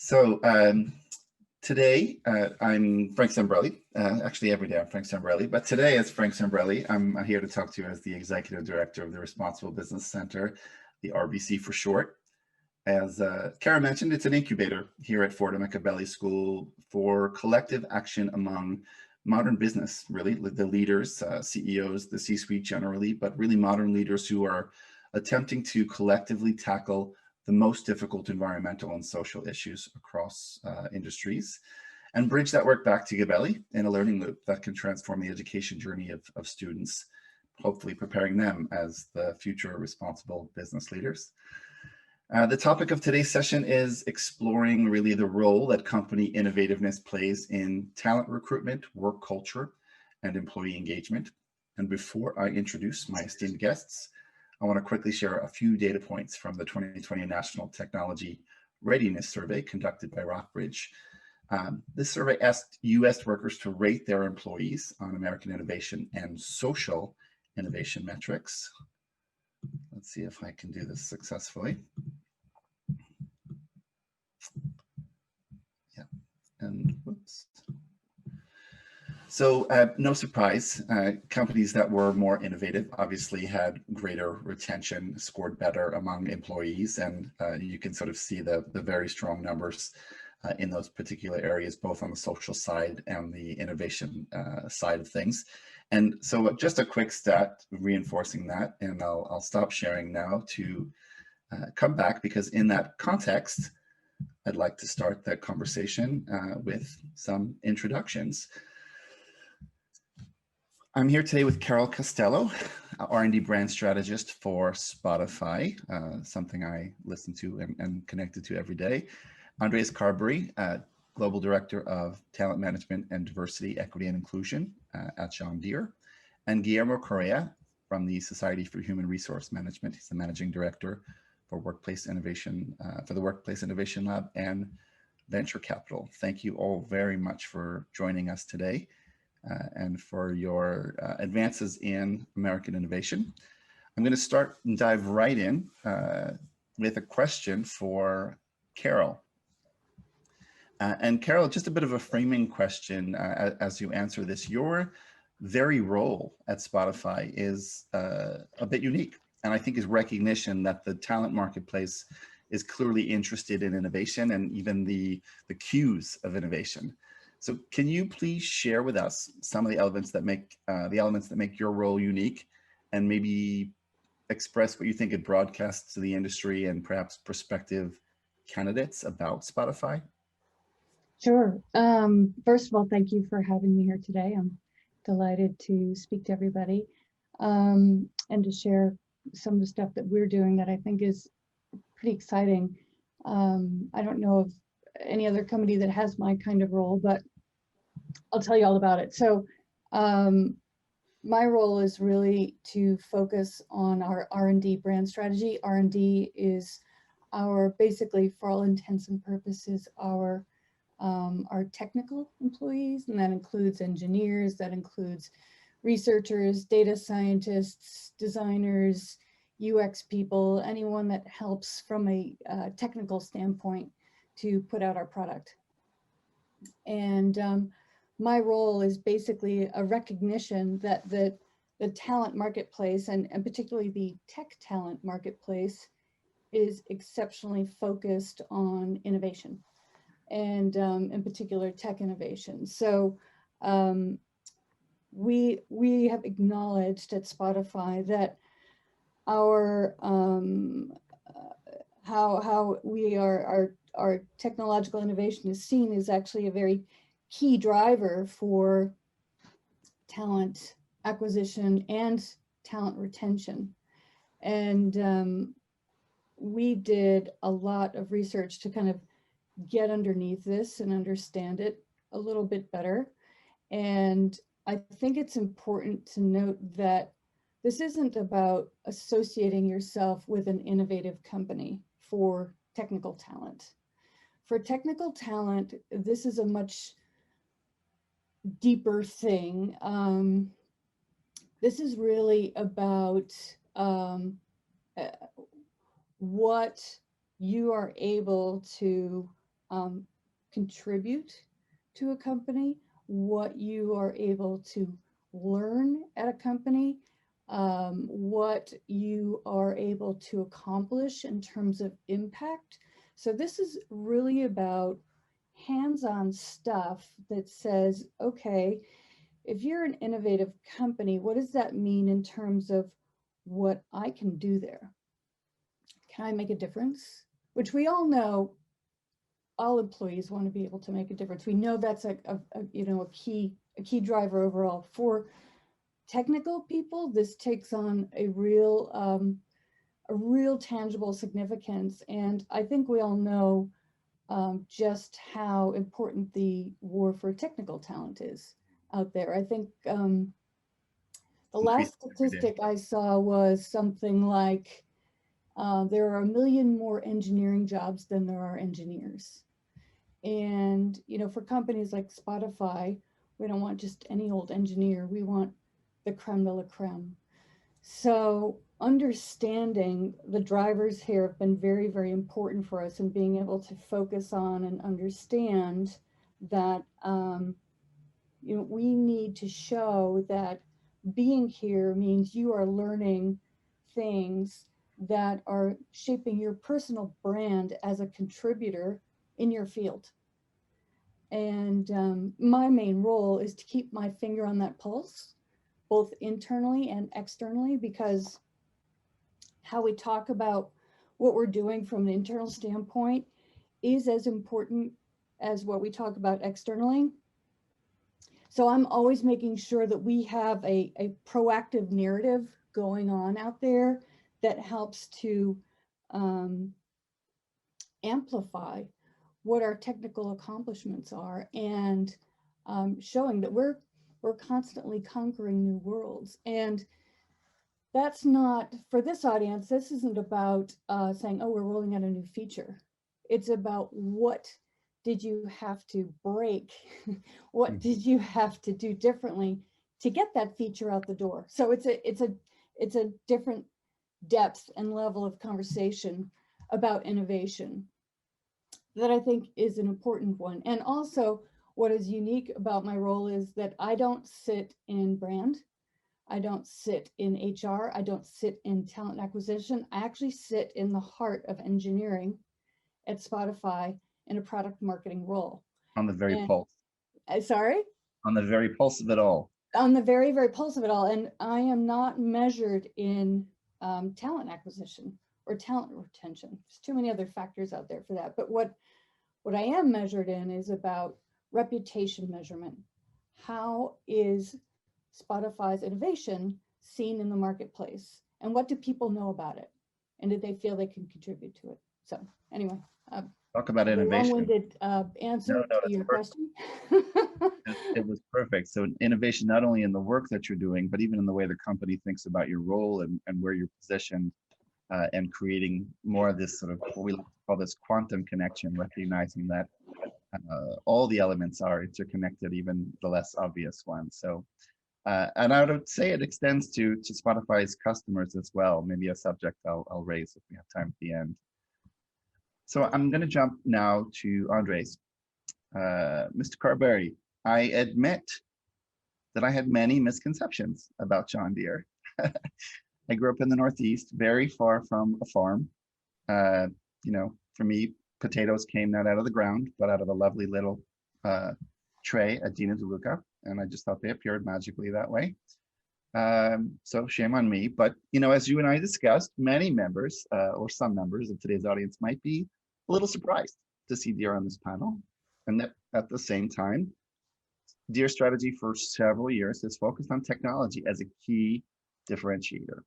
So today I'm Frank Sambrelli. Actually, every day I'm Frank Sambrelli, but today as Frank Sambrelli, I'm here to talk to you as the Executive Director of the Responsible Business Center, the RBC for short. As Kara mentioned, it's an incubator here at Fordham Machiavelli School for collective action among modern business, really, the leaders, CEOs, the C-suite generally, but really modern leaders who are attempting to collectively tackle the most difficult environmental and social issues across industries and bridge that work back to Gabelli in a learning loop that can transform the education journey of students, hopefully preparing them as the future responsible business leaders. The topic of today's session is exploring really the role that company innovativeness plays in talent recruitment, work culture, and employee engagement. And before I introduce my esteemed guests, I want to quickly share a few data points from the 2020 National Technology Readiness Survey conducted by Rockbridge. This survey asked US workers to rate their employees on American innovation and social innovation metrics. Let's see if I can do this successfully. Yeah, and whoops. So no surprise, companies that were more innovative obviously had greater retention, scored better among employees, and you can sort of see the very strong numbers in those particular areas, both on the social side and the innovation side of things. And so just a quick stat reinforcing that, and I'll stop sharing now to come back, because in that context, I'd like to start that conversation with some introductions. I'm here today with Carol Costello, R&D brand strategist for Spotify, something I listen to and connected to every day. Andreas Carberry, Global Director of Talent Management and Diversity, Equity and Inclusion at John Deere. And Guillermo Correa from the Society for Human Resource Management. He's the Managing Director for Workplace Innovation, for the Workplace Innovation Lab and Venture Capital. Thank you all very much for joining us today. And for your advances in American innovation. I'm going to start and dive right in with a question for Carol. And Carol, just a bit of a framing question as you answer this. Your very role at Spotify is a bit unique, and I think is recognition that the talent marketplace is clearly interested in innovation and even the cues of innovation. So can you please share with us some of the elements that make your role unique, and maybe express what you think it broadcasts to the industry and perhaps prospective candidates about Spotify? Sure. First of all, thank you for having me here today. I'm delighted to speak to everybody and to share some of the stuff that we're doing that I think is pretty exciting. I don't know of any other company that has my kind of role, but I'll tell you all about it. So my role is really to focus on our R&D brand strategy. R&D is basically, for all intents and purposes, our technical employees, and that includes engineers, that includes researchers, data scientists, designers, UX people, anyone that helps from a technical standpoint to put out our product. And my role is basically a recognition that the talent marketplace, and particularly the tech talent marketplace, is exceptionally focused on innovation, and in particular tech innovation. So we have acknowledged at Spotify that our how our technological innovation is seen is actually a very key driver for talent acquisition and talent retention. And we did a lot of research to kind of get underneath this and understand it a little bit better. And I think it's important to note that this isn't about associating yourself with an innovative company for technical talent. For technical talent, this is a much deeper thing. This is really about what you are able to um, contribute to a company, what you are able to learn at a company, what you are able to accomplish in terms of impact. So this is really about hands-on stuff that says, okay, if you're an innovative company, what does that mean in terms of what I can do there? Can I make a difference? Which we all know all employees want to be able to make a difference. We know that's a key driver overall. For technical people, this takes on a real tangible significance. And I think we all know just how important the war for technical talent is out there. I think the last statistic I saw was something like there are 1 million more engineering jobs than there are engineers. And, for companies like Spotify, we don't want just any old engineer. We want the creme de la creme. So understanding the drivers here have been very, very important for us, and being able to focus on and understand that, we need to show that being here means you are learning things that are shaping your personal brand as a contributor in your field. And my main role is to keep my finger on that pulse, both internally and externally, because how we talk about what we're doing from an internal standpoint is as important as what we talk about externally. So I'm always making sure that we have a proactive narrative going on out there that helps to amplify what our technical accomplishments are, and showing that we're constantly conquering new worlds. And that's not, for this audience, this isn't about saying, oh, we're rolling out a new feature. It's about what did you have to break? What did you have to do differently to get that feature out the door? So it's a different depth and level of conversation about innovation that I think is an important one. And also, what is unique about my role is that I don't sit in brand, I don't sit in HR, I don't sit in talent acquisition. I actually sit in the heart of engineering at Spotify in a product marketing role. On the very pulse. Sorry? On the very pulse of it all. On the very, very pulse of it all. And I am not measured in talent acquisition or talent retention. There's too many other factors out there for that. But what I am measured in is about reputation measurement. How is Spotify's innovation seen in the marketplace? And what do people know about it? And did they feel they can contribute to it? So anyway. Talk about innovation. Long-winded answer to your question. It was perfect. So innovation, not only in the work that you're doing, but even in the way the company thinks about your role and where you're positioned, and creating more of this sort of what we call this quantum connection, recognizing that all the elements are interconnected, even the less obvious ones. So, and I would say it extends to Spotify's customers as well. Maybe a subject I'll raise if we have time at the end. So I'm going to jump now to Andres. Mr. Carberry, I admit that I had many misconceptions about John Deere. I grew up in the Northeast, very far from a farm. For me, potatoes came not out of the ground, but out of a lovely little tray at Dina DeLuca, and I just thought they appeared magically that way. So shame on me. But, as you and I discussed, many members, or some members of today's audience might be a little surprised to see Deere on this panel. And that at the same time, Deere's strategy for several years has focused on technology as a key differentiator.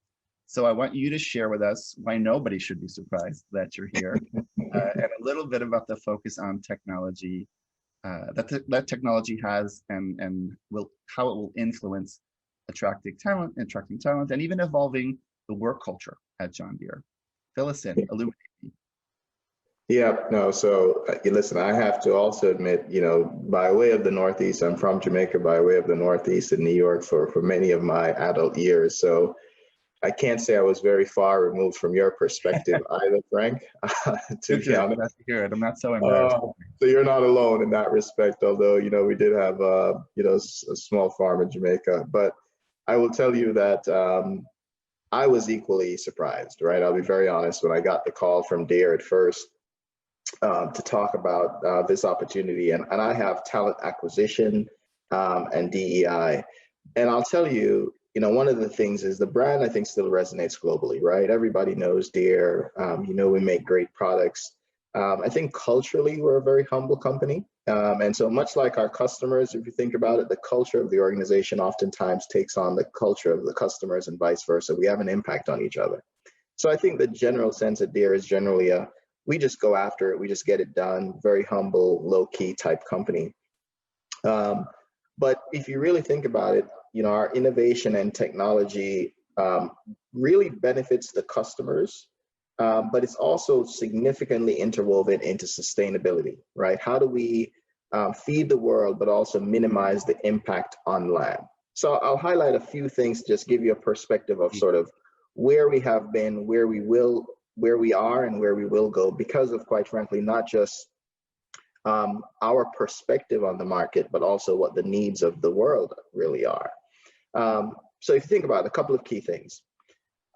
So I want you to share with us why nobody should be surprised that you're here, and a little bit about the focus on technology that technology has, and how it will influence attracting talent, and even evolving the work culture at John Deere. Fill us in, illuminate me. Yeah, no, so listen, I have to also admit, by way of the Northeast, I'm from Jamaica, by way of the Northeast in New York for many of my adult years. So I can't say I was very far removed from your perspective either, Frank, to be honest. That's good. I'm not so embarrassed. So you're not alone in that respect, although, we did have, a small farm in Jamaica. But I will tell you that I was equally surprised, right? I'll be very honest, when I got the call from Deere at first to talk about this opportunity. And I have talent acquisition and DEI. And I'll tell you, one of the things is the brand, I think, still resonates globally, right? Everybody knows Deere. We make great products. I think culturally, we're a very humble company. And so much like our customers, if you think about it, the culture of the organization oftentimes takes on the culture of the customers and vice versa. We have an impact on each other. So I think the general sense at Deere is generally we just go after it, we just get it done, very humble, low-key type company. But if you really think about it, our innovation and technology really benefits the customers, but it's also significantly interwoven into sustainability, right? How do we feed the world, but also minimize the impact on land? So I'll highlight a few things to just give you a perspective of sort of where we have been, where we are, and where we will go, because of, quite frankly, not just our perspective on the market, but also what the needs of the world really are. So if you think about it, a couple of key things.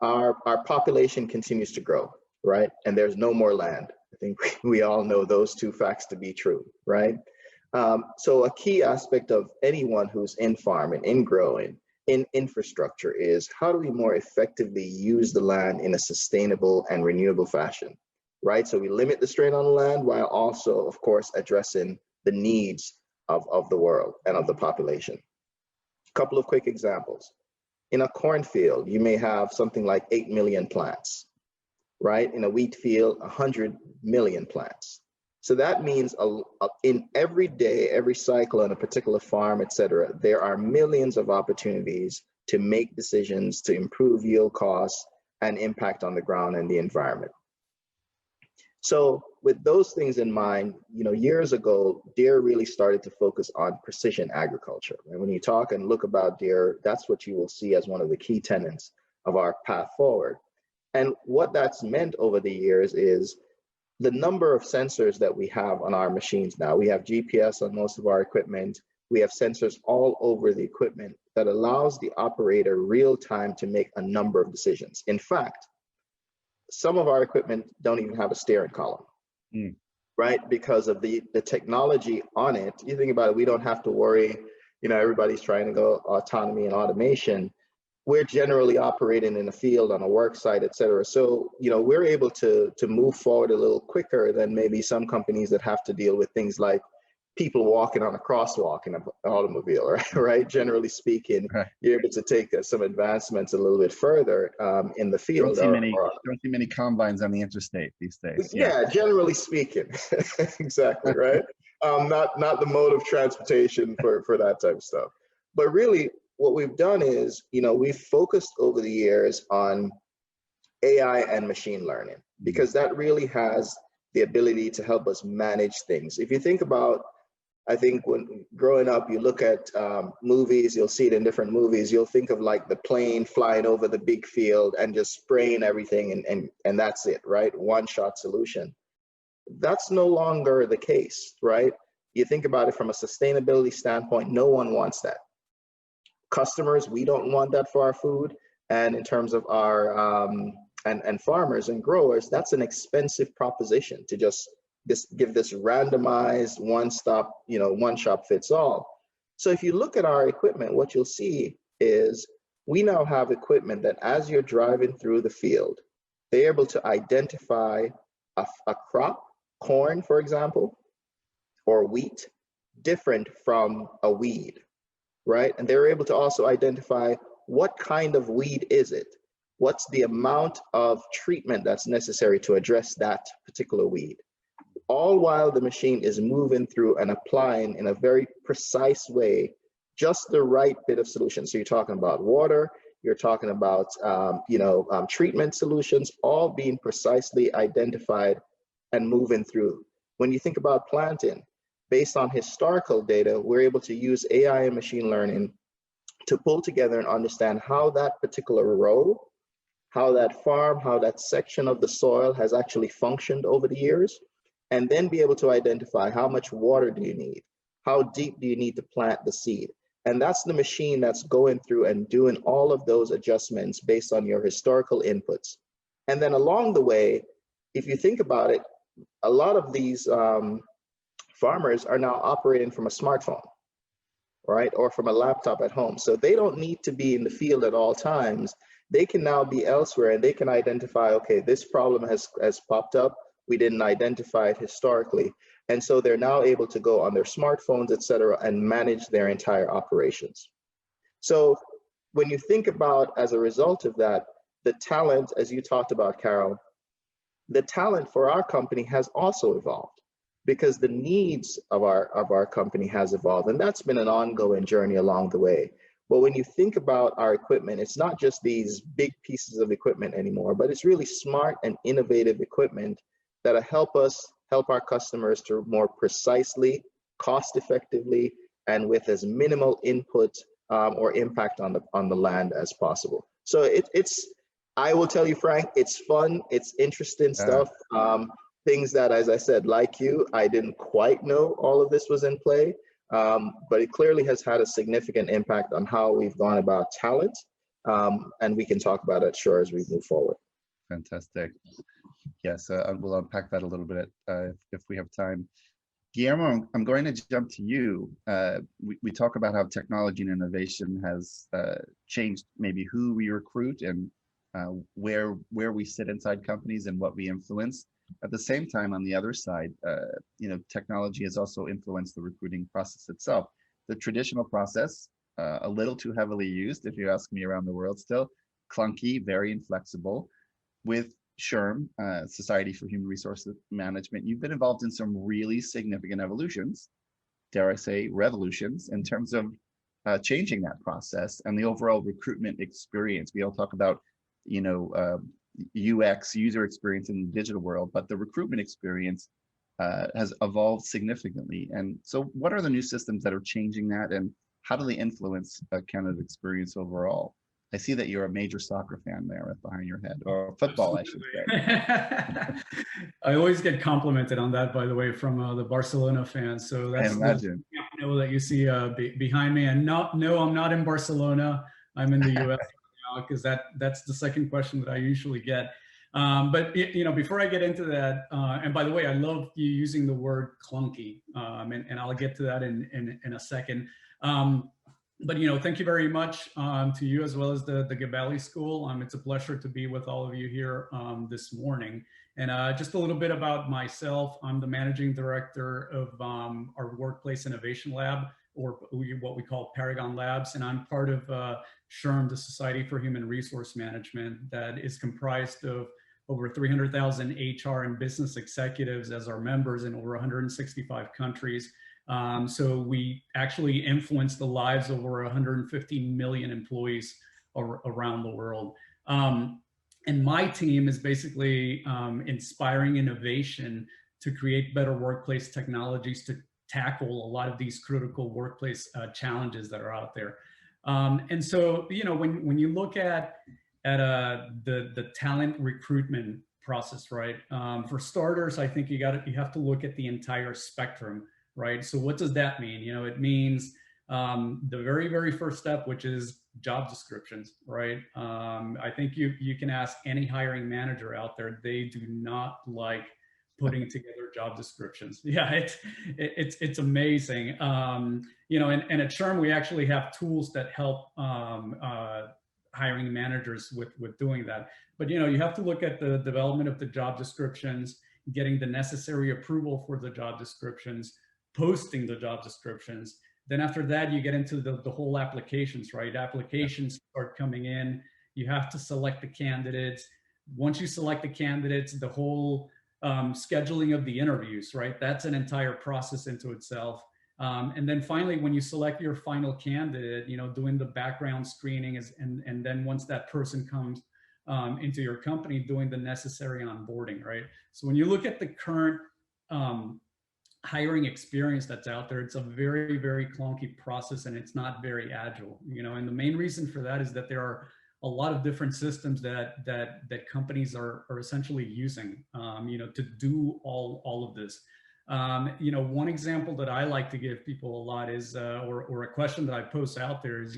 Our population continues to grow, right? And there's no more land. I think we all know those two facts to be true, right? So a key aspect of anyone who's in farming, in growing, in infrastructure is how do we more effectively use the land in a sustainable and renewable fashion, right? So we limit the strain on the land while also, of course, addressing the needs of the world and of the population. A couple of quick examples. In a cornfield, you may have something like 8 million plants, right? In a wheat field, 100 million plants. So that means in every day, every cycle on a particular farm, et cetera, there are millions of opportunities to make decisions to improve yield costs and impact on the ground and the environment. So with those things in mind, years ago, Deere really started to focus on precision agriculture. And when you talk and look about Deere, that's what you will see as one of the key tenets of our path forward. And what that's meant over the years is the number of sensors that we have on our machines now. We have GPS on most of our equipment. We have sensors all over the equipment that allows the operator real time to make a number of decisions. In fact, some of our equipment don't even have a steering column, right? Because of the technology on it. You think about it, we don't have to worry, everybody's trying to go autonomy and automation. We're generally operating in a field, on a work site, et cetera. So, we're able to move forward a little quicker than maybe some companies that have to deal with things like people walking on a crosswalk in an automobile, right? Generally speaking, you're able to take some advancements a little bit further in the field. Don't see many combines on the interstate these days. Yeah, generally speaking, exactly, right? Not the mode of transportation for that type of stuff. But really, what we've done is, we've focused over the years on AI and machine learning, because that really has the ability to help us manage things. If you think about, I think when growing up, you look at movies, you'll see it in different movies, you'll think of like the plane flying over the big field and just spraying everything and that's it, right? One-shot solution. That's no longer the case, right? You think about it from a sustainability standpoint, no one wants that. Customers, we don't want that for our food. And in terms of our, and farmers and growers, that's an expensive proposition to just give this randomized one-stop, one shop fits all. So if you look at our equipment, what you'll see is we now have equipment that as you're driving through the field, they're able to identify a crop, corn, for example, or wheat, different from a weed, right? And they're able to also identify what kind of weed is it? What's the amount of treatment that's necessary to address that particular weed? All while the machine is moving through and applying in a very precise way, just the right bit of solution. So you're talking about water, you're talking about treatment solutions, all being precisely identified and moving through. When you think about planting, based on historical data, we're able to use AI and machine learning to pull together and understand how that particular row, how that farm, how that section of the soil has actually functioned over the years. and then be able to identify how much water do you need? How deep do you need to plant the seed? And that's the machine that's going through and doing all of those adjustments based on your historical inputs. And then along the way, if you think about it, a lot of these farmers are now operating from a smartphone, right? Or from a laptop at home. So they don't need to be in the field at all times. They can now be elsewhere and they can identify, okay, this problem has popped up. We didn't identify it historically. And so they're now able to go on their smartphones, et cetera, and manage their entire operations. So when you think about, as a result of that, the talent, as you talked about, Carol, the talent for our company has also evolved because the needs of our company has evolved. And that's been an ongoing journey along the way. But when you think about our equipment, it's not just these big pieces of equipment anymore, but it's really smart and innovative equipment that help our customers to more precisely, cost effectively, and with as minimal input or impact on the land as possible. So I will tell you, Frank, it's fun, it's interesting stuff. Things that, as I said, like you, I didn't quite know all of this was in play, but it clearly has had a significant impact on how we've gone about talent, and we can talk about it, sure, as we move forward. Fantastic. Yes, we'll unpack that a little bit if we have time. Guillermo, I'm going to jump to you. We talk about how technology and innovation has changed maybe who we recruit and where we sit inside companies and what we influence. At the same time, on the other side, technology has also influenced the recruiting process itself. The traditional process, a little too heavily used, if you ask me, around the world still, clunky, very inflexible. With SHRM, Society for Human Resources Management, you've been involved in some really significant evolutions, dare I say revolutions, in terms of changing that process and the overall recruitment experience. We all talk about, UX, user experience in the digital world, but the recruitment experience has evolved significantly. And so what are the new systems that are changing that, and how do they influence a candidate experience overall? I see that you're a major soccer fan there behind your head, or football, Absolutely. I should say. I always get complimented on that, by the way, from the Barcelona fans. So that's I imagine. that you see behind me. And no, I'm not in Barcelona. I'm in the U.S. right now, because that's the second question that I usually get. But before I get into that, and by the way, I love you using the word clunky, and I'll get to that in a second. But thank you very much to you, as well as the Gabelli School. It's a pleasure to be with all of you here this morning. And just a little bit about myself. I'm the managing director of our Workplace Innovation Lab, or what we call Paragon Labs. And I'm part of SHRM, the Society for Human Resource Management, that is comprised of over 300,000 HR and business executives as our members in over 165 countries. So we actually influence the lives of over 150 million employees around the world. And my team is basically inspiring innovation to create better workplace technologies to tackle a lot of these critical workplace challenges that are out there. And so, when you look at the talent recruitment process, right? For starters, I think you have to look at the entire spectrum. Right. So what does that mean? It means the very, very first step, which is job descriptions. Right. I think you can ask any hiring manager out there. They do not like putting together job descriptions. Yeah, it's amazing. And at SHRM, we actually have tools that help hiring managers with doing that. But you have to look at the development of the job descriptions, getting the necessary approval for the job descriptions, posting the job descriptions. Then after that, you get into the whole applications, right? Applications start coming in. You have to select the candidates. Once you select the candidates, the whole scheduling of the interviews, right? That's an entire process into itself. And then finally, when you select your final candidate, doing the background screening and then once that person comes into your company, doing the necessary onboarding, right? So when you look at the current hiring experience that's out there, it's a very, very clunky process, and it's not very agile, and the main reason for that is that there are a lot of different systems that companies are essentially using, to do all of this. One example that I like to give people a lot is, or a question that I post out there is,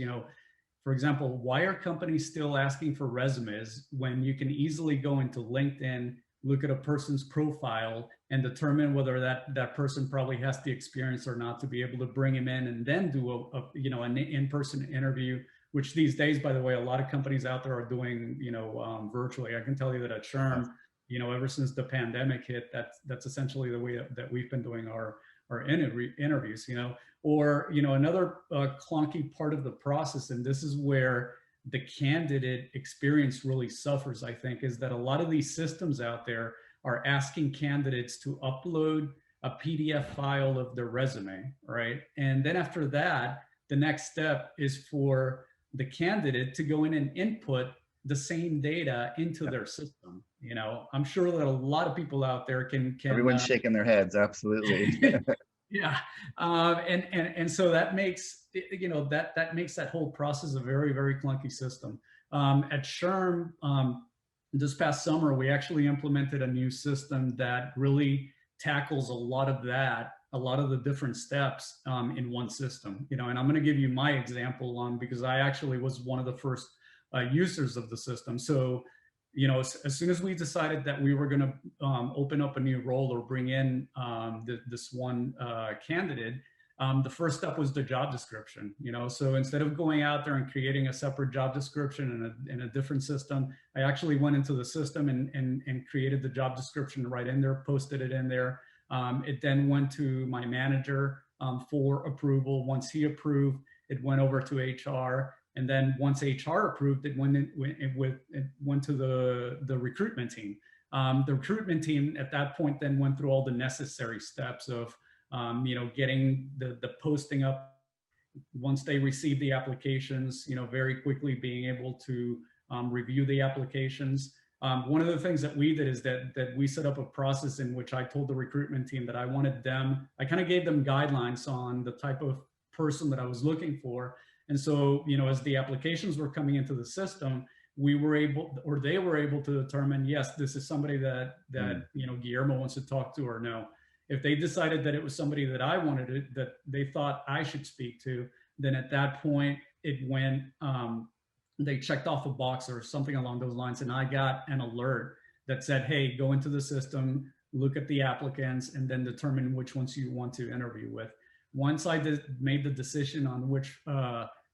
for example, why are companies still asking for resumes when you can easily go into LinkedIn, look at a person's profile, and determine whether that person probably has the experience or not to be able to bring him in and then do an in-person interview, which these days, by the way, a lot of companies out there are doing, virtually. I can tell you that at SHRM, ever since the pandemic hit, that's essentially the way that we've been doing our interviews, or, another clunky part of the process, and this is where the candidate experience really suffers, I think, is that a lot of these systems out there are asking candidates to upload a PDF file of their resume, right? And then after that, the next step is for the candidate to go in and input the same data into their system. I'm sure that a lot of people out there can Everyone's shaking their heads. Absolutely. Yeah. And so that makes, that makes that whole process a very, very clunky system. At SHRM, this past summer, we actually implemented a new system that really tackles a lot of the different steps in one system, and I'm going to give you my example because I actually was one of the first users of the system. So, as soon as we decided that we were going to open up a new role or bring in this one candidate, the first step was the job description. So instead of going out there and creating a separate job description in a different system, I actually went into the system and created the job description right in there, posted it in there. It then went to my manager for approval. Once he approved, it went over to HR. And then once HR approved, it went to the recruitment team. The recruitment team at that point then went through all the necessary steps of, getting the posting up. Once they received the applications, very quickly being able to review the applications. One of the things that we did is that we set up a process in which I told the recruitment team that I kind of gave them guidelines on the type of person that I was looking for. And so, as the applications were coming into the system, they were able to determine, yes, this is somebody that Guillermo wants to talk to, or no. If they decided that it was somebody that I wanted that they thought I should speak to, then at that point it went, they checked off a box or something along those lines, and I got an alert that said, hey, go into the system, look at the applicants, and then determine which ones you want to interview with. Once I made the decision on which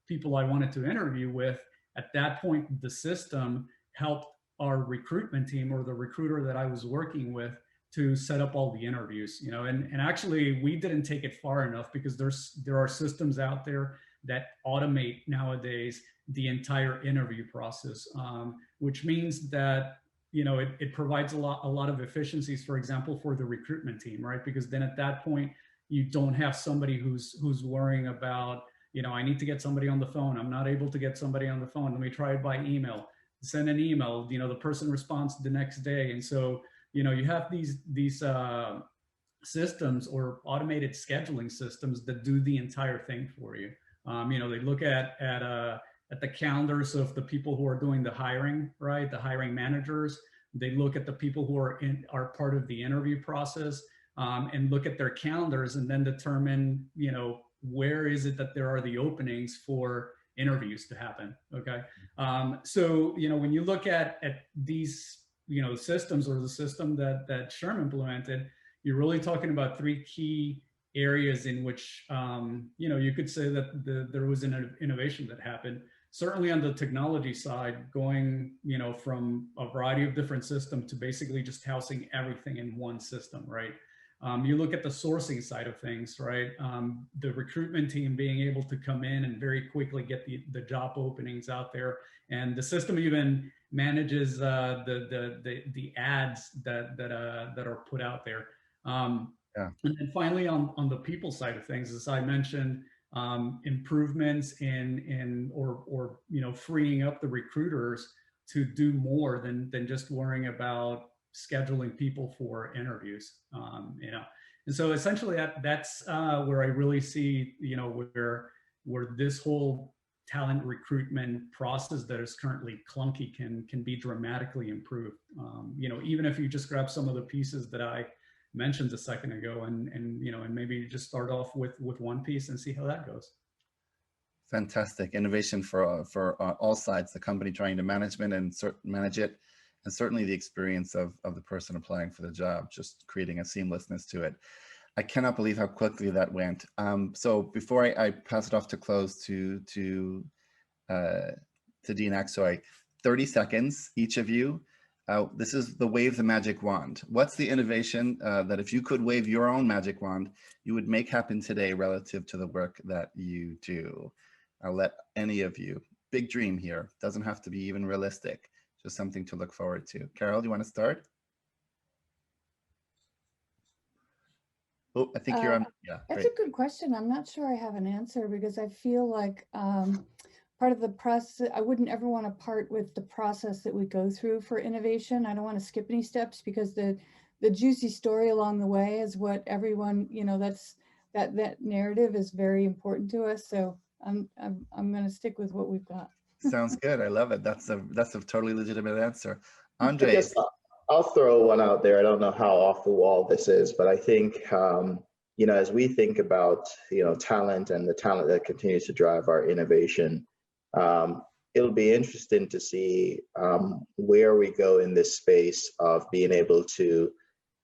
people I wanted to interview with, at that point, the system helped our recruitment team or the recruiter that I was working with to set up all the interviews, and actually we didn't take it far enough, because there are systems out there that automate nowadays the entire interview process, which means that, it provides a lot of efficiencies, for example, for the recruitment team, right? Because then at that point, you don't have somebody who's worrying about, I need to get somebody on the phone. I'm not able to get somebody on the phone. Let me try it by email. Send an email, the person responds the next day. And so, you have these systems or automated scheduling systems that do the entire thing for you. They look at the calendars of the people who are doing the hiring, right? The hiring managers. They look at the people who are part of the interview process, and look at their calendars, and then determine, where is it that there are the openings for interviews to happen. Okay. So, when you look at these, systems, or the system that SHRM implemented, you're really talking about three key areas in which, you could say that there was an innovation that happened. Certainly on the technology side, going, from a variety of different systems to basically just housing everything in one system, right? You look at the sourcing side of things, right? The recruitment team being able to come in and very quickly get the job openings out there, and the system even manages the ads that are put out there. And then finally, on the people side of things, as I mentioned, improvements or freeing up the recruiters to do more than just worrying about scheduling people for interviews, and so essentially that's where I really see, where this whole talent recruitment process that is currently clunky can be dramatically improved. Even if you just grab some of the pieces that I mentioned a second ago, and maybe just start off with one piece and see how that goes. Fantastic innovation for all sides, the company trying to manage it, and certainly the experience of the person applying for the job, just creating a seamlessness to it. I cannot believe how quickly that went. So before I pass it off to close to Dean Aksoy, 30 seconds, each of you. This is the wave the magic wand. What's the innovation that if you could wave your own magic wand, you would make happen today relative to the work that you do? I'll let any of you, big dream here, doesn't have to be even realistic, just something to look forward to. Carol, do you want to start? Oh, I think you're on. Yeah, that's great. a good question. I'm not sure I have an answer, because I feel like part of the process, I wouldn't ever want to part with the process that we go through for innovation. I don't want to skip any steps, because the juicy story along the way is what everyone, that narrative is very important to us. So I'm going to stick with what we've got. Sounds good. I love it. That's a totally legitimate answer. I Andre. guess I'll throw one out there. I don't know how off the wall this is, but I think, as we think about, talent and the talent that continues to drive our innovation, it'll be interesting to see where we go in this space of being able to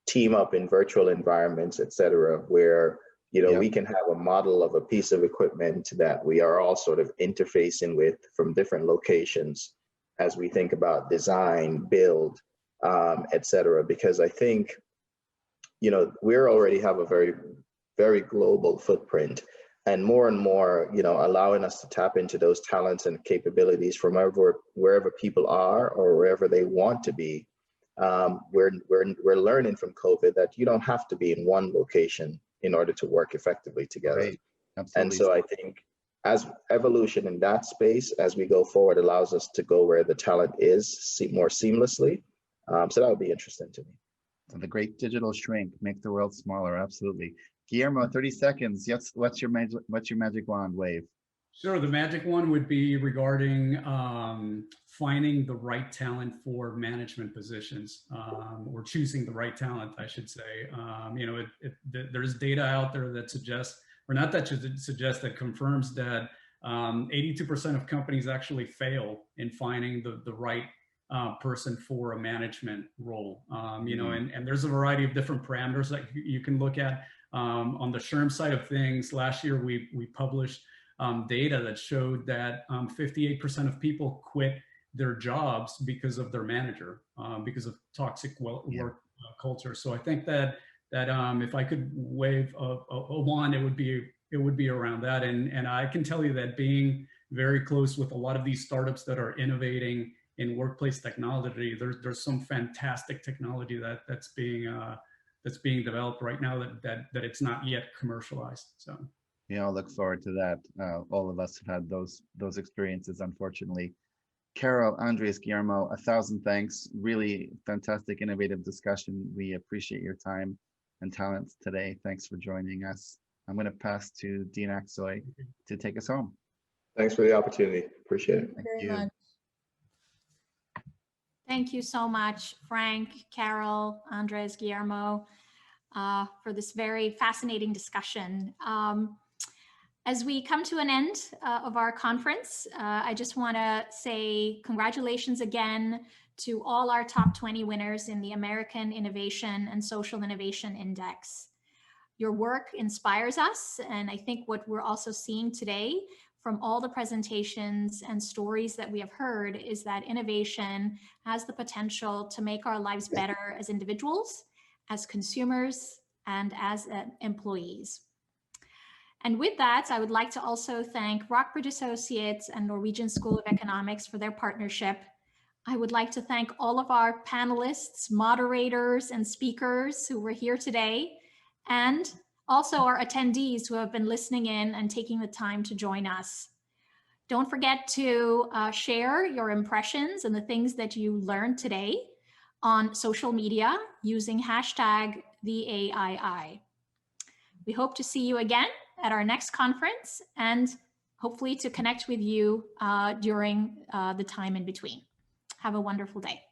team up in virtual environments, et cetera, where, we can have a model of a piece of equipment that we are all sort of interfacing with from different locations as we think about design, build, et cetera, because I think, we already have a very, very global footprint, and more, allowing us to tap into those talents and capabilities from wherever people are or wherever they want to be. We're learning from COVID that you don't have to be in one location in order to work effectively together. Right. Absolutely. And so I think as evolution in that space, as we go forward, allows us to go where the talent is more seamlessly. So that would be interesting to me. The great digital shrink, make the world smaller. Absolutely. Guillermo, 30 seconds. Yes. What's your magic wand wave? Sure. The magic one would be regarding finding the right talent for management positions, or choosing the right talent, I should say. There's data out there that suggests, or not that suggests, that confirms that 82% of companies actually fail in finding the right person for a management role. And there's a variety of different parameters that you can look at. On the SHRM side of things, last year we published data that showed that 58% of people quit their jobs because of their manager, because of toxic work culture. So I think that if I could wave a wand, it would be around that. And I can tell you that being very close with a lot of these startups that are innovating in workplace technology, there's some fantastic technology that's being developed right now that it's not yet commercialized. So. Yeah, I'll look forward to that. All of us have had those experiences, unfortunately. Carol, Andres, Guillermo, 1,000 thanks. Really fantastic, innovative discussion. We appreciate your time and talents today. Thanks for joining us. I'm going to pass to Dean Aksoy to take us home. Thanks for the opportunity. Appreciate it. Very much. Thank you so much, Frank, Carol, Andres, Guillermo, for this very fascinating discussion. As we come to an end of our conference, I just want to say congratulations again to all our top 20 winners in the American Innovation and Social Innovation Index. Your work inspires us, and I think what we're also seeing today from all the presentations and stories that we have heard is that innovation has the potential to make our lives better as individuals, as consumers, and as employees. And with that, I would like to also thank Rockbridge Associates and Norwegian School of Economics for their partnership. I would like to thank all of our panelists, moderators, and speakers who were here today, and also our attendees who have been listening in and taking the time to join us. Don't forget to share your impressions and the things that you learned today on social media using hashtag #TheAII. We hope to see you again at our next conference, and hopefully to connect with you during the time in between. Have a wonderful day.